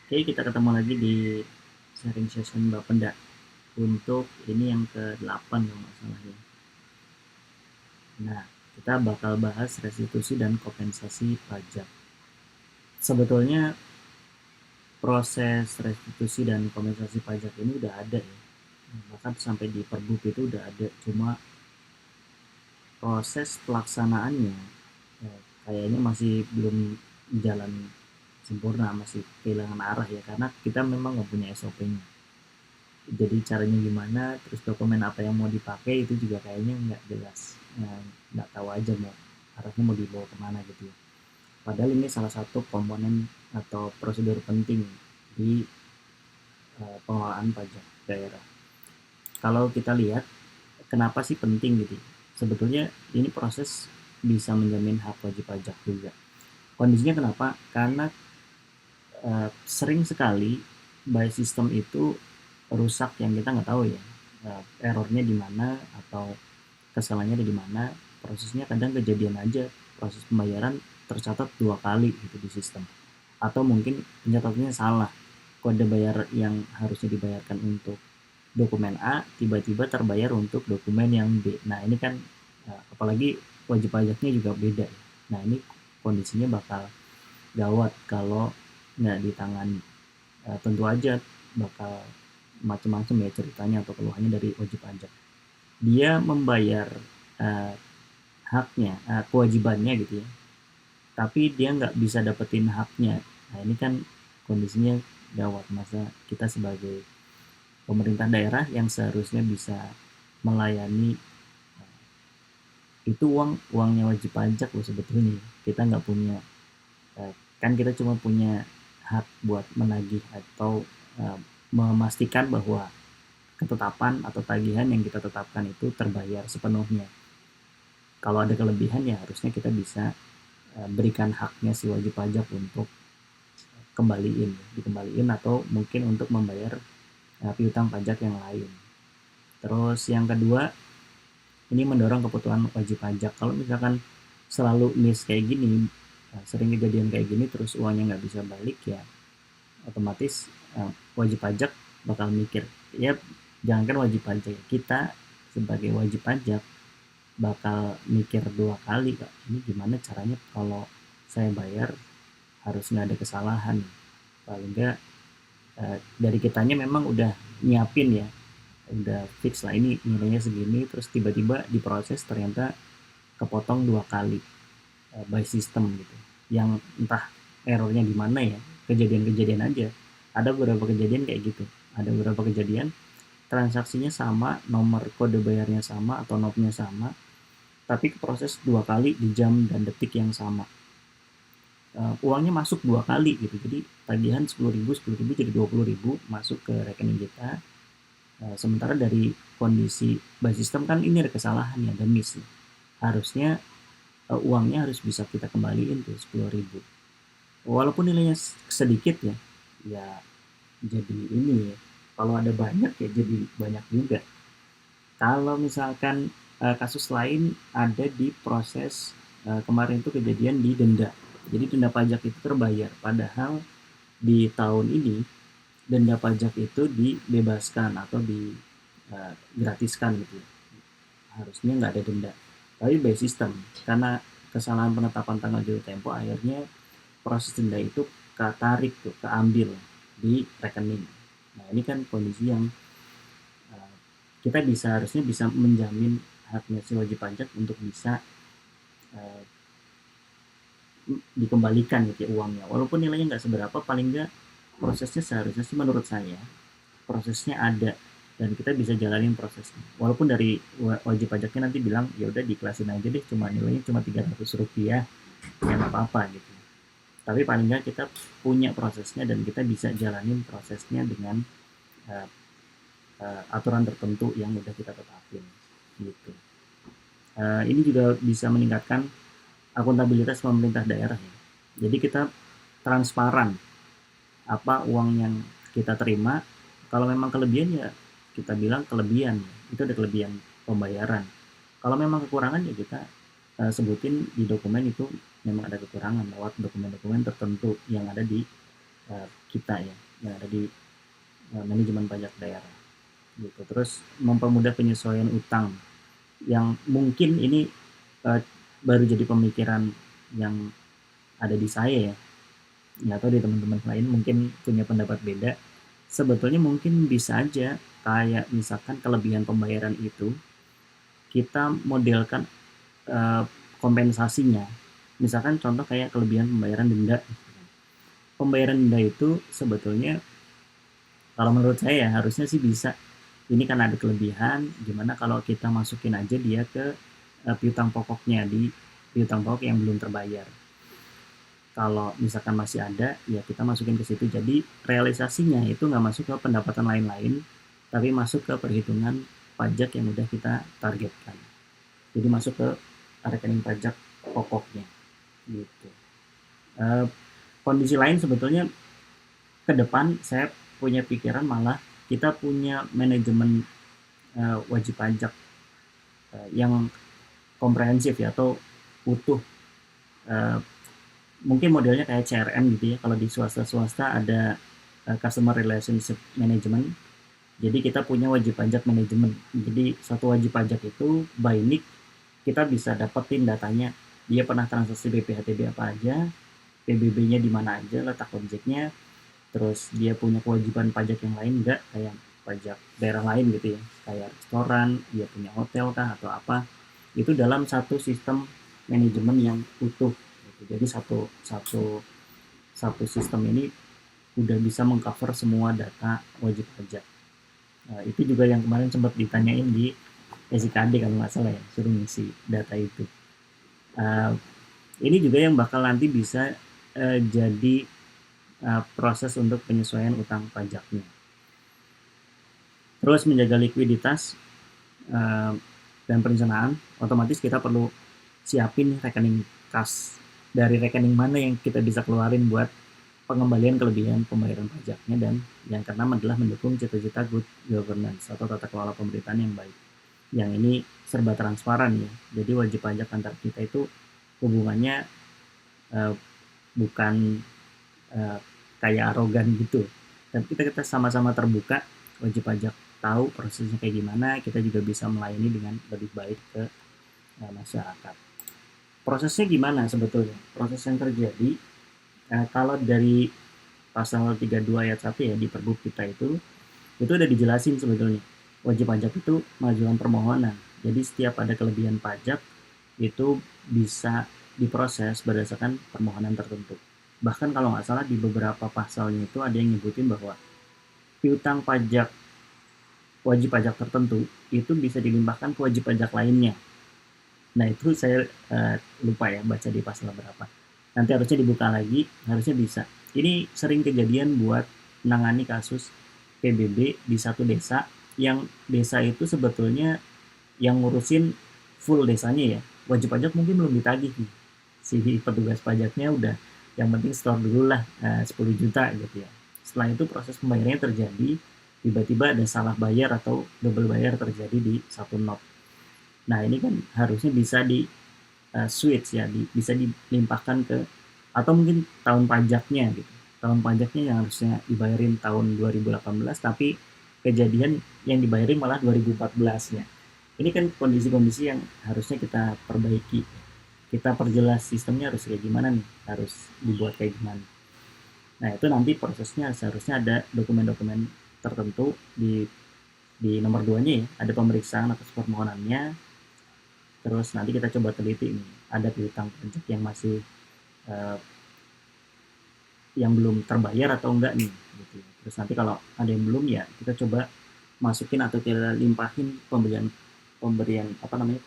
Oke, kita ketemu lagi di sharing session Bapenda untuk ini yang ke-8 kalau nggak salah ya. Nah, kita bakal bahas restitusi dan kompensasi pajak. Sebetulnya proses restitusi dan kompensasi pajak ini udah ada ya. Bahkan sampai di Perbup itu udah ada. Cuma proses pelaksanaannya kayaknya masih belum jalan sempurna, masih kehilangan arah ya. Karena kita memang nggak punya SOP-nya. Jadi caranya gimana, terus dokumen apa yang mau dipakai itu juga kayaknya nggak jelas. Nggak tahu aja mau arahnya mau dibawa kemana gitu ya. Padahal ini salah satu komponen atau prosedur penting di pengelolaan pajak daerah. Kalau kita lihat kenapa sih penting gitu, sebetulnya ini proses bisa menjamin hak wajib pajak juga. Kondisinya kenapa? Karena sering sekali by system itu rusak yang kita nggak tahu ya, errornya di mana atau kesalahannya ada di mana. Prosesnya kadang kejadian aja proses pembayaran tercatat 2 kali gitu di sistem, atau mungkin pencatatannya salah, kode bayar yang harusnya dibayarkan untuk dokumen A tiba-tiba terbayar untuk dokumen yang B. Nah ini kan apalagi wajib pajaknya juga beda. Nah ini kondisinya bakal gawat kalau nggak ditangani. Tentu aja bakal macam-macam ya ceritanya atau keluhannya dari wajib pajak. Dia membayar uh, haknya, kewajibannya gitu ya, tapi dia nggak bisa dapetin haknya. Nah ini kan kondisinya gawat. Masa kita sebagai pemerintah daerah yang seharusnya bisa melayani, itu uangnya wajib pajak loh sebetulnya. Kita nggak punya, kan kita cuma punya hak buat menagih atau memastikan bahwa ketetapan atau tagihan yang kita tetapkan itu terbayar sepenuhnya. Kalau ada kelebihan ya harusnya kita bisa berikan haknya si wajib pajak untuk dikembaliin atau mungkin untuk membayar piutang pajak yang lain. Terus yang kedua, ini mendorong kebutuhan wajib pajak. Kalau misalkan selalu miss kayak gini, sering kejadian kayak gini, terus uangnya nggak bisa balik ya, otomatis wajib pajak bakal mikir, ya jangankan wajib pajak, kita sebagai wajib pajak bakal mikir 2 kali, Kak. Ini gimana caranya kalau saya bayar harus nggak ada kesalahan. Paling nggak dari kitanya memang udah nyiapin ya, udah fix lah ini nilainya segini, terus tiba-tiba diproses ternyata kepotong 2 kali by system gitu, yang entah errornya di mana ya. Kejadian-kejadian aja, ada beberapa kejadian kayak gitu, ada beberapa kejadian transaksinya sama, nomor kode bayarnya sama atau nopnya sama, tapi proses 2 kali di jam dan detik yang sama. Uangnya masuk 2 kali gitu, jadi tagihan 10.000 jadi 20.000 masuk ke rekening kita. Sementara dari kondisi by system kan ini ada kesalahan ya, ada miss ya. Harusnya uangnya harus bisa kita kembaliin tuh 10.000, walaupun nilainya sedikit ya. Ya jadi ini ya, kalau ada banyak ya jadi banyak juga. Kalau misalkan kasus lain ada di proses, kemarin itu kejadian di denda. Jadi denda pajak itu terbayar, padahal di tahun ini denda pajak itu dibebaskan atau digratiskan gitu. Harusnya nggak ada denda. Tapi by system, karena kesalahan penetapan tanggal jatuh tempo, akhirnya proses denda itu ketarik tuh, keambil di rekening. Nah ini kan kondisi yang kita harusnya bisa menjamin haknya si wajib pajak untuk bisa uh, dikembalikan gitu ya uangnya, walaupun nilainya nggak seberapa. Paling nggak prosesnya seharusnya sih menurut saya prosesnya ada dan kita bisa jalanin prosesnya, walaupun dari wajib pajaknya nanti bilang ya udah diklasin aja deh, cuma nilainya cuma Rp300 ya nggak apa-apa gitu. Tapi paling nggak kita punya prosesnya dan kita bisa jalanin prosesnya dengan uh, aturan tertentu yang udah kita tetapin gitu. Ini juga bisa meningkatkan akuntabilitas pemerintah daerah ya. Jadi kita transparan apa uang yang kita terima. Kalau memang kelebihan ya kita bilang kelebihan, itu ada kelebihan pembayaran. Kalau memang kekurangan ya kita sebutin di dokumen itu memang ada kekurangan lewat dokumen-dokumen tertentu yang ada di kita ya, yang ada di manajemen pajak daerah gitu. Terus mempermudah penyesuaian utang, yang mungkin ini baru jadi pemikiran yang ada di saya ya, nggak tahu di teman-teman lain mungkin punya pendapat beda. Sebetulnya mungkin bisa aja kayak misalkan kelebihan pembayaran itu kita modelkan kompensasinya. Misalkan contoh kayak kelebihan pembayaran denda. Pembayaran denda itu sebetulnya kalau menurut saya harusnya sih bisa. Ini kan ada kelebihan, gimana kalau kita masukin aja dia ke piutang pokoknya, di piutang pokok yang belum terbayar. Kalau misalkan masih ada, ya kita masukin ke situ. Jadi realisasinya itu nggak masuk ke pendapatan lain-lain, tapi masuk ke perhitungan pajak yang udah kita targetkan. Jadi masuk ke rekening pajak pokoknya, gitu. Kondisi lain sebetulnya ke depan saya punya pikiran malah kita punya manajemen wajib pajak yang komprehensif ya, atau utuh. Mungkin modelnya kayak CRM gitu ya. Kalau di swasta ada Customer Relationship Management. Jadi kita punya wajib pajak manajemen. Jadi satu wajib pajak itu by NIK kita bisa dapetin datanya. Dia pernah transaksi BPHTB apa aja, PBB-nya di mana aja, letak objeknya, terus dia punya kewajiban pajak yang lain enggak, kayak pajak daerah lain gitu ya, kayak restoran, dia punya hotel kah atau apa, itu dalam satu sistem manajemen yang utuh gitu. Jadi satu satu satu sistem ini udah bisa mengcover semua data wajib pajak. Itu juga yang kemarin sempat ditanyain di SIKD kalau nggak salah ya, suruh ngisi data itu. Ini juga yang bakal nanti bisa jadi proses untuk penyesuaian utang pajaknya. Terus menjaga likuiditas dan perencanaan, otomatis kita perlu siapin rekening kas. Dari rekening mana yang kita bisa keluarin buat pengembalian kelebihan pembayaran pajaknya, dan yang keenam adalah mendukung cita-cita good governance atau tata kelola pemerintahan yang baik. Yang ini serba transparan ya. Jadi wajib pajak antar kita itu hubungannya bukan kayak arogan gitu. Tapi kita sama-sama terbuka, wajib pajak tahu prosesnya kayak gimana, kita juga bisa melayani dengan lebih baik ke masyarakat. Prosesnya gimana sebetulnya? Proses yang terjadi kalau dari pasal 32 ayat 1 ya di Pergub kita itu udah dijelasin sebetulnya. Wajib pajak itu mengajukan permohonan. Jadi setiap ada kelebihan pajak itu bisa diproses berdasarkan permohonan tertentu. Bahkan kalau nggak salah di beberapa pasalnya itu ada yang nyebutin bahwa piutang pajak wajib pajak tertentu itu bisa dilimpahkan ke wajib pajak lainnya. Nah itu saya lupa ya baca di pasal berapa. Nanti harusnya dibuka lagi, harusnya bisa. Ini sering kejadian buat menangani kasus PBB di satu desa, yang desa itu sebetulnya yang ngurusin full desanya ya. Wajib pajak mungkin belum ditagih nih. Si petugas pajaknya udah yang penting store dulu lah 10 juta gitu ya. Setelah itu proses pembayarannya terjadi, tiba-tiba ada salah bayar atau double bayar terjadi di satu not. Nah ini kan harusnya bisa di switch ya, bisa dilimpahkan ke, atau mungkin tahun pajaknya gitu. Tahun pajaknya yang harusnya dibayarin tahun 2018 tapi kejadian yang dibayarin malah 2014 ya. Ini kan kondisi-kondisi yang harusnya kita perbaiki. Kita perjelas sistemnya harus kayak gimana nih, harus dibuat kayak gimana. Nah itu nanti prosesnya seharusnya ada dokumen-dokumen tertentu di nomor 2-nya ya, ada pemeriksaan atas permohonannya. Terus nanti kita coba teliti nih, ada piutang pajak yang masih yang belum terbayar atau enggak nih gitu. Terus nanti kalau ada yang belum ya kita coba masukin atau kita limpahin pemberian apa namanya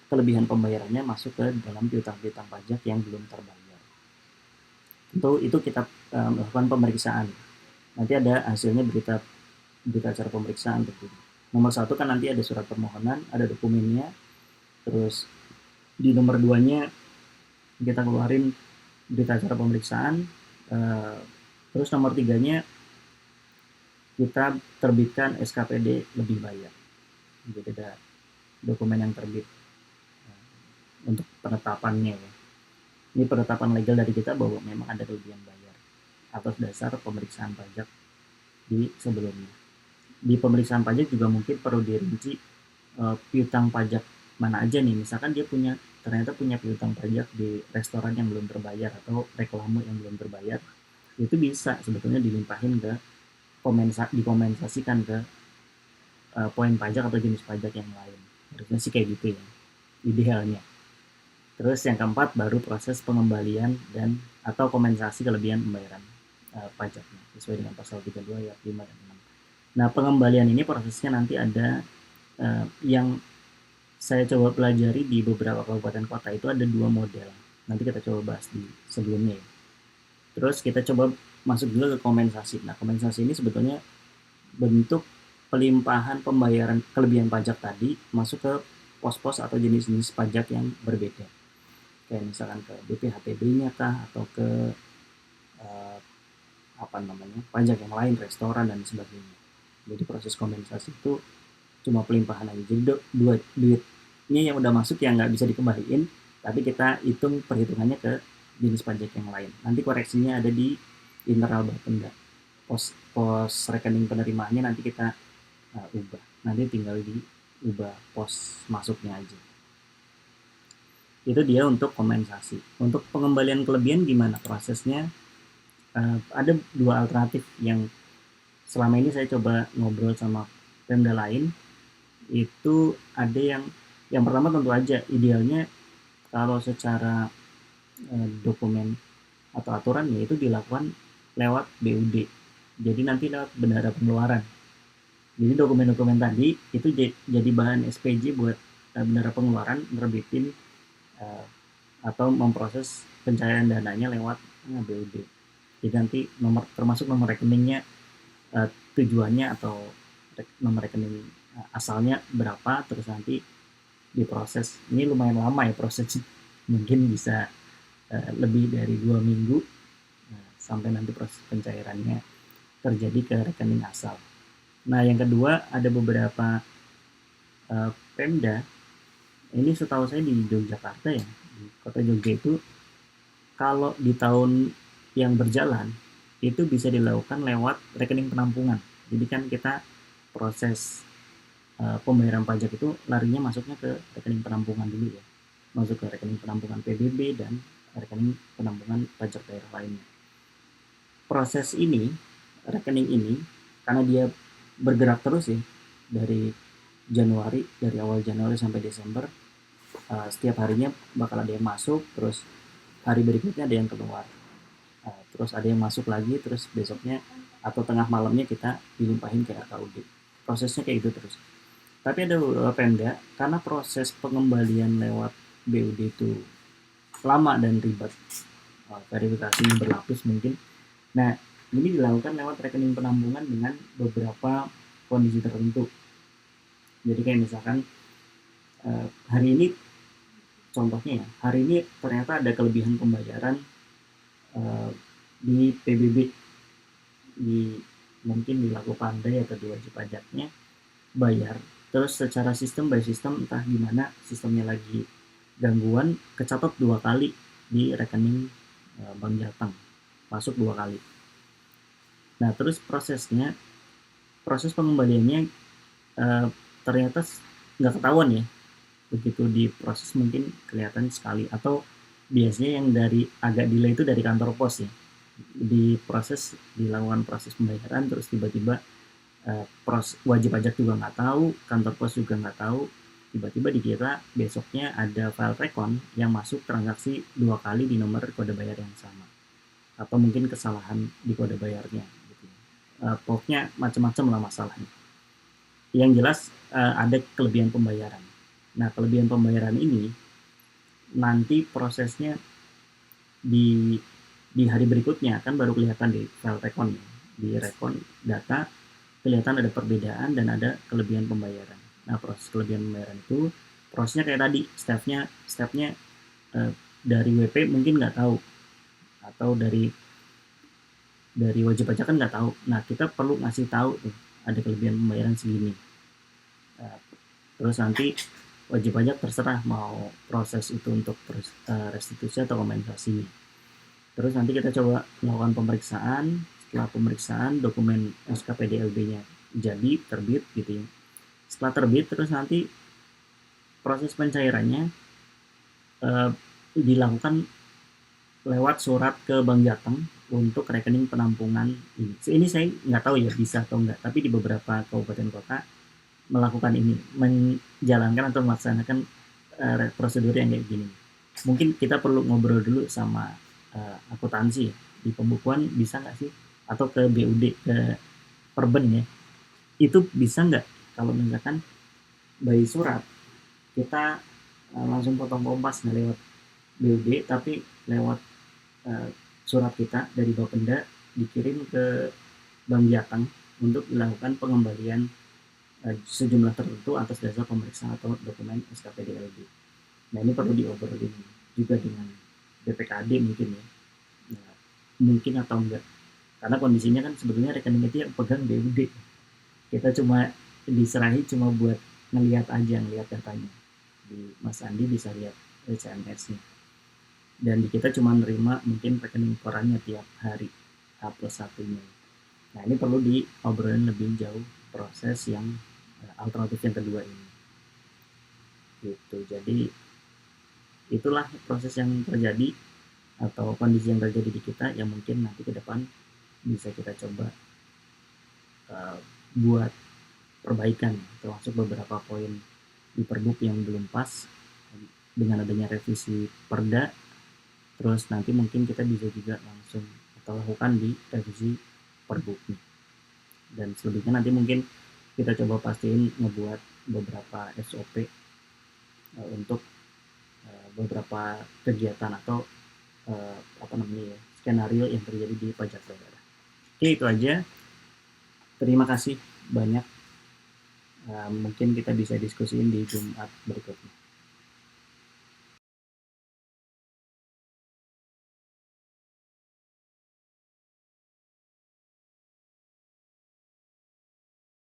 kelebihan pembayarannya masuk ke dalam piutang-piutang pajak yang belum terbayar. Itu kita melakukan pemeriksaan. Nanti ada hasilnya berita acara pemeriksaan tentunya. Nomor 1 kan nanti ada surat permohonan, ada dokumennya. Terus di nomor 2-nya kita keluarin berita acara pemeriksaan. Terus nomor 3-nya kita terbitkan SKPD lebih bayar. Jadi ada dokumen yang terbit untuk penetapannya ya. Ini penetapan legal dari kita bahwa memang ada kelebihan bayar. atas dasar pemeriksaan pajak di sebelumnya. Di pemeriksaan pajak juga mungkin perlu dirinci piutang pajak mana aja nih. Misalkan dia ternyata punya piutang pajak di restoran yang belum terbayar atau reklame yang belum terbayar, itu bisa sebetulnya dilimpahin ke dikompensasikan ke poin pajak atau jenis pajak yang lain. Harusnya sih kayak gitu ya, idealnya. Terus yang keempat baru proses pengembalian dan atau kompensasi kelebihan pembayaran pajaknya sesuai dengan pasal 32 ayat 5 dan 6. Nah, pengembalian ini prosesnya nanti ada yang saya coba pelajari di beberapa kabupaten kota itu ada 2 model. Nanti kita coba bahas di sebelumnya ya. Terus kita coba masuk juga ke kompensasi. Nah, kompensasi ini sebetulnya bentuk pelimpahan pembayaran kelebihan pajak tadi masuk ke pos-pos atau jenis-jenis pajak yang berbeda. Kayak misalkan ke BPHTB-nya kah atau ke pajak yang lain, restoran dan sebagainya. Jadi proses kompensasi itu cuma pelimpahan aja. Jadi duitnya yang udah masuk yang nggak bisa dikembaliin, tapi kita hitung perhitungannya ke jenis pajak yang lain. Nanti koreksinya ada di internal Bapenda. Pos rekening penerimaannya nanti kita ubah. Nanti tinggal diubah pos masuknya aja. Itu dia untuk kompensasi. Untuk pengembalian kelebihan gimana prosesnya? Ada 2 alternatif yang selama ini saya coba ngobrol sama Pemda lain. Itu ada yang pertama tentu aja idealnya kalau secara dokumen atau aturan ya itu dilakukan lewat BUD. Jadi nanti lewat bendahara pengeluaran. Jadi dokumen-dokumen tadi itu jadi bahan SPJ buat bendahara pengeluaran nerbitin atau memproses pencairan dananya lewat BUD. Jadi nanti termasuk nomor rekeningnya, tujuannya atau nomor rekening asalnya berapa, terus nanti diproses. Ini lumayan lama ya prosesnya, mungkin bisa lebih dari 2 minggu sampai nanti proses pencairannya terjadi ke rekening asal. Nah, yang kedua ada beberapa Pemda, ini setahu saya di Yogyakarta ya, di kota Jogja itu kalau di tahun yang berjalan itu bisa dilakukan lewat rekening penampungan. Jadi kan kita proses pembayaran pajak itu larinya masuknya ke rekening penampungan dulu ya, masuk ke rekening penampungan PBB dan rekening penampungan pajak daerah lainnya. Proses ini, rekening ini, karena dia bergerak terus ya dari awal Januari sampai Desember, setiap harinya bakal ada yang masuk, terus hari berikutnya ada yang keluar. Terus ada yang masuk lagi, terus besoknya atau tengah malamnya kita dilimpahin ke RKUD. Prosesnya kayak gitu terus. Tapi ada beberapa Pemda, karena proses pengembalian lewat BUD itu lama dan ribet, verifikasinya berlapis mungkin. Nah, ini dilakukan lewat rekening penampungan dengan beberapa kondisi tertentu. Jadi kayak misalkan hari ini, contohnya ya, hari ini ternyata ada kelebihan pembayaran di PBB, mungkin di Laku Pandai atau di wajib pajaknya bayar, terus secara sistem by sistem entah gimana sistemnya lagi gangguan, kecatat 2 kali di rekening Bank Jateng, masuk 2 kali. Nah, terus proses pengembaliannya ternyata nggak ketahuan ya, begitu diproses mungkin kelihatan sekali, atau biasanya yang dari agak delay itu dari kantor pos ya, dilakukan proses pembayaran, terus tiba-tiba wajib pajak juga nggak tahu, kantor pos juga nggak tahu, tiba-tiba dikira besoknya ada file recon yang masuk transaksi 2 kali di nomor kode bayar yang sama, atau mungkin kesalahan di kode bayarnya gitu. Pokoknya macam-macam lah masalahnya. Yang jelas ada kelebihan pembayaran. Nah, kelebihan pembayaran ini nanti prosesnya di hari berikutnya kan baru kelihatan di file recon, di recon data kelihatan ada perbedaan dan ada kelebihan pembayaran. Nah, proses kelebihan pembayaran itu prosesnya kayak tadi, stepnya dari WP mungkin nggak tahu, atau dari wajib pajak kan nggak tahu. Nah, kita perlu ngasih tahu tuh ada kelebihan pembayaran segini. Terus nanti wajib pajak terserah mau proses itu untuk restitusi atau kompensasinya. Terus nanti kita coba melakukan pemeriksaan. Setelah pemeriksaan dokumen SKPDLB-nya jadi terbit gitu ya. Setelah terbit terus nanti proses pencairannya dilakukan lewat surat ke Bank Jateng untuk rekening penampungan ini. Ini saya nggak tahu ya bisa atau enggak, tapi di beberapa kabupaten kota melakukan ini, menjalankan atau melaksanakan prosedur yang kayak gini. Mungkin kita perlu ngobrol dulu sama akuntansi ya. Di pembukuan bisa nggak sih? Atau ke BUD, ke Perben ya. Itu bisa nggak kalau misalkan by surat kita langsung potong kompas nggak lewat BUD tapi lewat surat kita dari Bapenda dikirim ke Bank Jateng untuk dilakukan pengembalian sejumlah tertentu atas dasar pemeriksaan atau dokumen SKPDLB. Nah ini perlu diobrolin juga dengan BPKD mungkin ya. Nah, mungkin atau enggak. Karena kondisinya kan sebetulnya rekening itu yang pegang BUD. Kita cuma diserahi cuma buat ngelihat aja, ngelihat datanya. Di Mas Andi bisa lihat CMS-nya. Dan di kita cuma nerima mungkin rekening korannya tiap hari H+1-nya. Nah ini perlu diobrolin lebih jauh proses yang alternatif yang kedua ini. Gitu. Jadi itulah proses yang terjadi atau kondisi yang terjadi di kita yang mungkin nanti ke depan bisa kita coba buat perbaikan, termasuk beberapa poin di Perbuk yang belum pas dengan adanya revisi Perda. Terus nanti mungkin kita bisa juga langsung atau lakukan di revisi Perbuknya. Dan selebihnya nanti mungkin kita coba pastiin ngebuat beberapa SOP untuk beberapa kegiatan atau skenario yang terjadi di pajak daerah. Oke, itu aja. Terima kasih banyak. Mungkin kita bisa diskusiin di Jumat berikutnya.